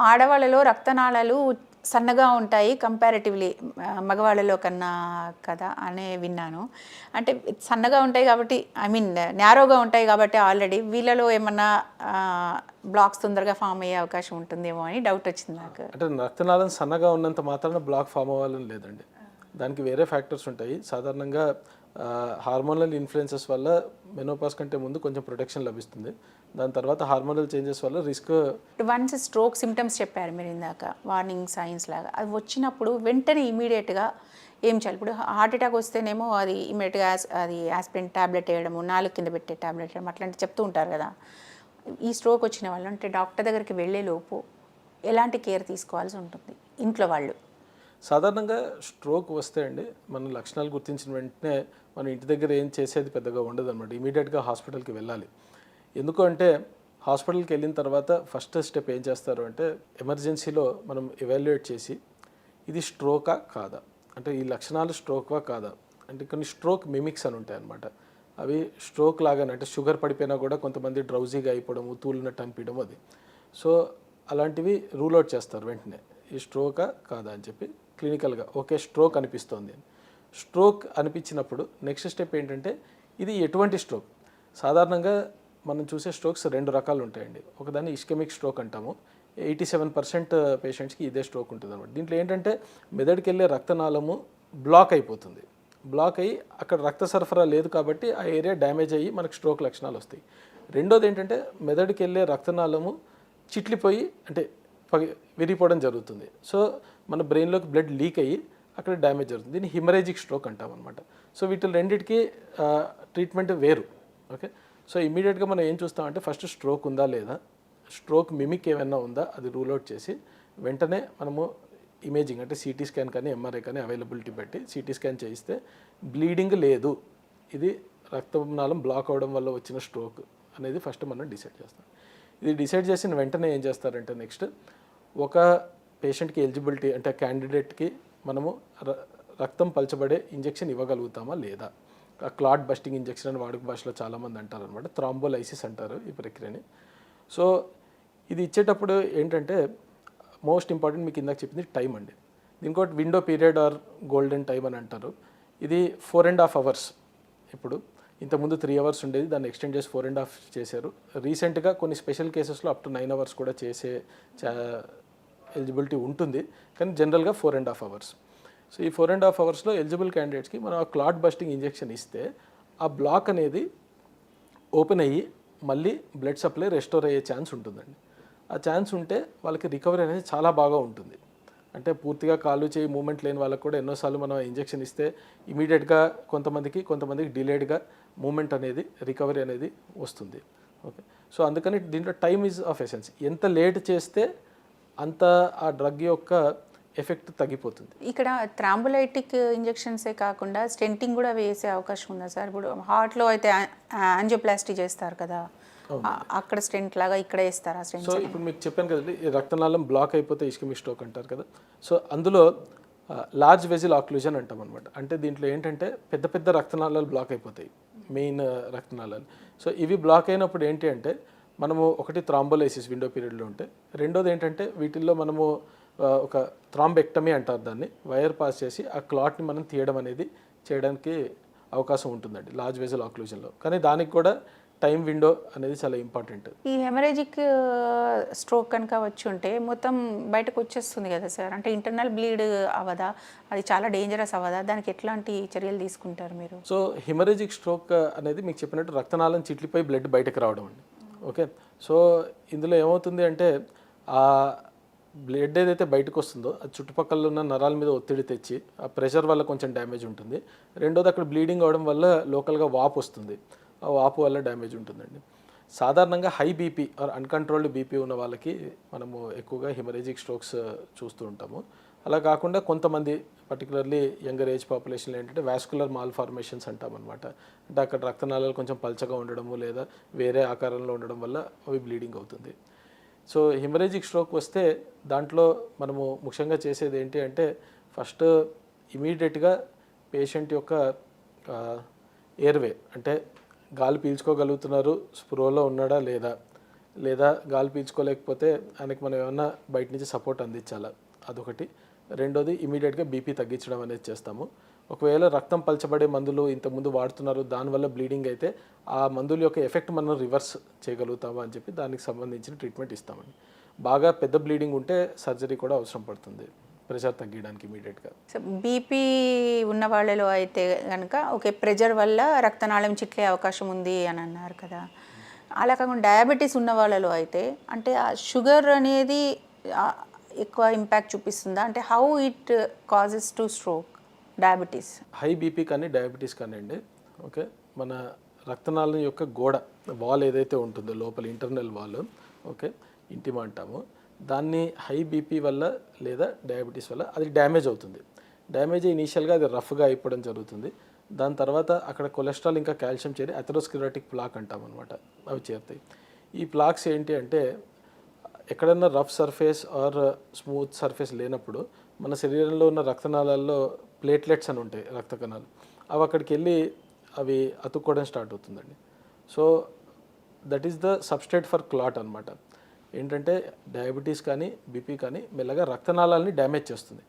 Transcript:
ఆడవాళ్ళలో రక్తనాళాలు సన్నగా ఉంటాయి కంపారిటివ్లీ మగవాళ్ళలో కన్నా కదా అనే విన్నాను. అంటే సన్నగా ఉంటాయి కాబట్టి ఐ మీన్ నేరోగా ఉంటాయి కాబట్టి ఆల్రెడీ వీళ్ళలో ఏమన్నా బ్లాక్స్ తొందరగా ఫామ్ అయ్యే అవకాశం ఉంటుందేమో అని డౌట్ వచ్చింది నాకు. అంటే రక్తనాళం సన్నగా ఉన్నంత మాత్రాన బ్లాక్ ఫామ్ అవ్వాలని లేదండి. దానికి వేరే ఫ్యాక్టర్స్ ఉంటాయి. సాధారణంగా హార్మోనల్ ఇన్ఫ్లుయెన్సెస్ వల్ల మెనోపాస్ కంటే ముందు కొంచెం ప్రొటెక్షన్ లభిస్తుంది. దాని తర్వాత హార్మోనల్ చేంజెస్ వల్ల రిస్క్. వన్స్ స్ట్రోక్ సిమ్టమ్స్ చెప్పారు మీరు ఇందాక, వార్నింగ్ సైన్స్ లాగా. అది వచ్చినప్పుడు వెంటనే ఇమీడియట్గా ఏం చేయాలి? ఇప్పుడు హార్ట్ అటాక్ వస్తేనేమో అది ఇమీడియట్గా అది ఆస్పిరిన్ ట్యాబ్లెట్ వేయడము, నాలుగు కింద పెట్టే ట్యాబ్లెట్ వేయడం అట్లాంటివి చెప్తూ ఉంటారు కదా. ఈ స్ట్రోక్ వచ్చిన వాళ్ళు అంటే డాక్టర్ దగ్గరికి వెళ్ళే లోపు ఎలాంటి కేర్ తీసుకోవాల్సి ఉంటుంది ఇంట్లో వాళ్ళు? సాధారణంగా స్ట్రోక్ వస్తే అండి మన లక్షణాలు గుర్తించిన వెంటనే మనం ఇంటి దగ్గర ఏం చేసేది పెద్దగా ఉండదు అనమాట. ఇమీడియట్గా హాస్పిటల్కి వెళ్ళాలి. ఎందుకు అంటే హాస్పిటల్కి వెళ్ళిన తర్వాత ఫస్ట్ స్టెప్ ఏం చేస్తారు అంటే ఎమర్జెన్సీలో మనం ఎవాల్యుయేట్ చేసి ఇది స్ట్రోకా కాదా, అంటే ఈ లక్షణాలు స్ట్రోకా కాదా, అంటే కొన్ని స్ట్రోక్ మిమిక్స్ అని ఉంటాయి అన్నమాట. అవి స్ట్రోక్ లాగానే, అంటే షుగర్ పడిపోయినా కూడా కొంతమంది డ్రౌజీగా అయిపోవడము, తూలినట్టు అనిపించడం అది. సో అలాంటివి రూల్ అవుట్ చేస్తారు వెంటనే, ఈ స్ట్రోకా కాదా అని చెప్పి క్లినికల్గా ఓకే స్ట్రోక్ అనిపిస్తోంది. స్ట్రోక్ అనిపించినప్పుడు నెక్స్ట్ స్టెప్ ఏంటంటే ఇది ఎటువంటి స్ట్రోక్. సాధారణంగా మనం చూసే స్ట్రోక్స్ రెండు రకాలు ఉంటాయండి. ఒకదాన్ని ఇస్కెమిక్ స్ట్రోక్ అంటాము. 87% పేషెంట్స్కి ఇదే స్ట్రోక్ ఉంటుంది అనమాట. దీంట్లో ఏంటంటే మెదడుకి వెళ్ళే రక్తనాళము బ్లాక్ అయిపోతుంది. బ్లాక్ అయ్యి అక్కడ రక్త సరఫరా లేదు కాబట్టి ఆ ఏరియా డ్యామేజ్ అయ్యి మనకు స్ట్రోక్ లక్షణాలు వస్తాయి. రెండోది ఏంటంటే మెదడుకి వెళ్ళే రక్తనాళము చిట్లిపోయి అంటే విరిగిపోవడం జరుగుతుంది. సో మన బ్రెయిన్లోకి బ్లడ్ లీక్ అయ్యి అక్కడ డ్యామేజ్ జరుగుతుంది. దీన్ని హిమరేజిక్ స్ట్రోక్ అంటాం అనమాట. సో వీటి రెండింటికి ట్రీట్మెంట్ వేరు. ఓకే, సో ఇమీడియట్గా మనం ఏం చూస్తామంటే ఫస్ట్ స్ట్రోక్ ఉందా లేదా, స్ట్రోక్ మిమిక్ ఏమైనా ఉందా అది రూల్ అవుట్ చేసి వెంటనే మనము ఇమేజింగ్ అంటే సిటీ స్కాన్ కానీ ఎంఆర్ఐ కానీ అవైలబిలిటీ బట్టి సిటీ స్కాన్ చేయిస్తే బ్లీడింగ్ లేదు, ఇది రక్తనాళం బ్లాక్ అవడం వల్ల వచ్చిన స్ట్రోక్ అనేది ఫస్ట్ మనం డిసైడ్ చేస్తాం. ఇది డిసైడ్ చేసిన వెంటనే ఏం చేస్తారంటే నెక్స్ట్ ఒక పేషెంట్కి ఎలిజిబిలిటీ అంటే క్యాండిడేట్కి మనము రక్తం పలచబడే ఇంజెక్షన్ ఇవ్వగలుగుతామా లేదా, క్లాట్ బస్టింగ్ ఇంజెక్షన్ అని వాడుక భాషలో చాలామంది అంటారు అనమాట. థ్రాంబోలైసిస్ అంటారు ఈ ప్రక్రియని. సో ఇది ఇచ్చేటప్పుడు ఏంటంటే మోస్ట్ ఇంపార్టెంట్ మీకు ఇందాక చెప్పింది టైం అండి. దీనికోటి window period or golden time అని అంటారు. ఇది 4.5 hours. ఇప్పుడు ఇంతకుముందు 3 hours ఉండేది, దాన్ని ఎక్స్టెండ్ చేసి 4.5 చేశారు. రీసెంట్గా కొన్ని స్పెషల్ కేసెస్లో అప్ టు 9 hours కూడా చేసే ఎలిజిబిలిటీ ఉంటుంది, కానీ జనరల్గా 4.5 hours. సో ఈ 4.5 hoursలో ఎలిజిబుల్ క్యాండిడేట్స్కి మనం ఆ క్లాట్ బస్టింగ్ ఇంజెక్షన్ ఇస్తే ఆ బ్లాక్ అనేది ఓపెన్ అయ్యి మళ్ళీ బ్లడ్ సప్లై రెస్టోర్ అయ్యే ఛాన్స్ ఉంటుందండి. ఆ ఛాన్స్ ఉంటే వాళ్ళకి రికవరీ అనేది చాలా బాగా ఉంటుంది. అంటే పూర్తిగా కాళ్ళు చేయి మూమెంట్ లేని వాళ్ళకు కూడా ఎన్నోసార్లు మనం ఇంజెక్షన్ ఇస్తే ఇమీడియట్గా కొంతమందికి డిలేడ్గా మూమెంట్ అనేది రికవరీ అనేది వస్తుంది. ఓకే, సో అందుకని దీంట్లో టైమ్ ఈజ్ ఆఫ్ ఎసెన్స్. ఎంత లేట్ చేస్తే అంత ఆ డ్రగ్ యొక్క ఎఫెక్ట్ తగ్గిపోతుంది. ఇక్కడ థ్రాంబోలైటిక్ ఇంజెక్షన్సే కాకుండా స్టెంటింగ్ కూడా వేసే అవకాశం ఉందా సార్? ఇప్పుడు హార్ట్లో అయితే యాంజియోప్లాస్టీ చేస్తారు కదా, అక్కడ స్టెంట్ లాగా ఇక్కడ వేస్తారా స్టెంట్? సో ఇప్పుడు మీకు చెప్పాను కదండి, ఈ రక్తనాళం బ్లాక్ అయిపోతే ఇస్కెమిక్ స్ట్రోక్ అంటారు కదా. సో అందులో లార్జ్ వెజిల్ ఆక్లూజన్ అంటాం అనమాట. అంటే దీంట్లో ఏంటంటే పెద్ద పెద్ద రక్తనాళాలు బ్లాక్ అయిపోతాయి, మెయిన్ రక్తనాళాలు. సో ఇవి బ్లాక్ అయినప్పుడు ఏంటి అంటే మనము ఒకటి థ్రాంబోలైసిస్ విండో పీరియడ్లో ఉంటే, రెండోది ఏంటంటే వీటిల్లో మనము ఒక థ్రాంబెక్టమీ అంటారు దాన్ని, వైర్ పాస్ చేసి ఆ క్లాట్ని మనం తీయడం అనేది చేయడానికి అవకాశం ఉంటుందండి లార్జ్ వెజిల్ ఆక్లూజన్లో. కానీ దానికి కూడా టైం విండో అనేది చాలా ఇంపార్టెంట్. ఈ హెమరేజిక్ స్ట్రోక్ కనుక వచ్చి ఉంటే మొత్తం బయటకు వచ్చేస్తుంది కదా సార్, అంటే ఇంటర్నల్ బ్లీడ్ అవ్వదా? అది చాలా డేంజరస్ అవ్వదా? దానికి ఎట్లాంటి చర్యలు తీసుకుంటారు మీరు? సో హెమరేజిక్ స్ట్రోక్ అనేది మీకు చెప్పినట్టు రక్తనాళం చిట్లిపోయి బ్లడ్ బయటకు రావడం అండి. ఓకే, సో ఇందులో ఏమవుతుంది అంటే ఆ బ్లడ్ ఏదైతే బయటకు వస్తుందో అది చుట్టుపక్కల ఉన్న నరాల మీద ఒత్తిడి తెచ్చి ఆ ప్రెషర్ వల్ల కొంచెం డ్యామేజ్ ఉంటుంది. రెండోది అక్కడ బ్లీడింగ్ అవడం వల్ల లోకల్గా వాపు వస్తుంది, ఆ వాపు వల్ల డ్యామేజ్ ఉంటుందండి. సాధారణంగా high BP or uncontrolled BP ఉన్న వాళ్ళకి మనము ఎక్కువగా హెమరేజిక్ స్ట్రోక్స్ చూస్తూ ఉంటాము. అలా కాకుండా కొంతమంది పర్టికులర్లీ యంగర్ ఏజ్ పాపులేషన్లో ఏంటంటే వాస్కులర్ మాల్ఫార్మేషన్స్ అంటామన్నమాట. అంటే అక్కడ రక్తనాళాలు కొంచెం పల్చగా ఉండడము లేదా వేరే ఆకారంలో ఉండడం వల్ల అవి బ్లీడింగ్ అవుతుంది. సో హెమరేజిక్ స్ట్రోక్ వస్తే దాంట్లో మనము ముఖ్యంగా చేసేది ఏంటి అంటే ఫస్ట్ ఇమీడియట్గా పేషెంట్ యొక్క ఎయిర్వే అంటే గాలి పీల్చుకోగలుగుతున్నారు, స్పృహలో ఉన్నాడా లేదా, లేదా గాలి పీల్చుకోలేకపోతే ఆయనకి మనం ఏమన్నా బయట నుంచి సపోర్ట్ అందించాలా, అదొకటి. రెండోది ఇమీడియట్గా బీపీ తగ్గించడం అనేది చేస్తాము. ఒకవేళ రక్తం పలచబడే మందులు ఇంతకుముందు వాడుతున్నారు, దానివల్ల బ్లీడింగ్ అయితే ఆ మందుల యొక్క ఎఫెక్ట్ మనం రివర్స్ చేయగలుగుతామా అని చెప్పి దానికి సంబంధించిన ట్రీట్మెంట్ ఇస్తామండి. బాగా పెద్ద బ్లీడింగ్ ఉంటే సర్జరీ కూడా అవసరం పడుతుంది ప్రెషర్ తగ్గించడానికి ఇమీడియట్గా. సో బీపీ ఉన్న వాళ్ళలో అయితే కనుక ఓకే, ప్రెజర్ వల్ల రక్తనాళం చిట్లే అవకాశం ఉంది అని అన్నారు కదా. అలా కాకుండా డయాబెటీస్ ఉన్న వాళ్ళలో అయితే అంటే ఆ షుగర్ అనేది ఎక్కువ ఇంపాక్ట్ చూపిస్తుందా? అంటే how it causes to stroke diabetes? High BP కానీ డయాబెటీస్ కానివ్వండి, ఓకే, మన రక్తనాళం యొక్క గోడ వాల్ ఏదైతే ఉంటుందో లోపల ఇంటర్నల్ వాల్, ఓకే, ఇంటిమా అంటాము, దాన్ని హై బీపీ వల్ల లేదా డయాబెటీస్ వల్ల అది డ్యామేజ్ అవుతుంది. డ్యామేజ్ ఇనీషియల్గా అది రఫ్గా అయిపోవడం జరుగుతుంది. దాని తర్వాత అక్కడ కొలెస్ట్రాల్ ఇంకా కాల్షియం చేరి అథెరోస్క్లెరోటిక్ ప్లాక్ అంటాం అనమాట, అవి చేరుతాయి. ఈ ప్లాక్స్ ఏంటి అంటే ఎక్కడన్నా rough surface or smooth surface లేనప్పుడు మన శరీరంలో ఉన్న రక్తనాళాల్లో ప్లేట్లెట్స్ అని ఉంటాయి, రక్త కణాలు, అవి అక్కడికి వెళ్ళి అవి అతుక్కోవడం స్టార్ట్ అవుతుందండి. So that is the substrate for clot అనమాట. ఏంటంటే డయాబెటీస్ కానీ బీపీ కానీ మెల్లగా రక్తనాళాలని డ్యామేజ్ చేస్తుంది.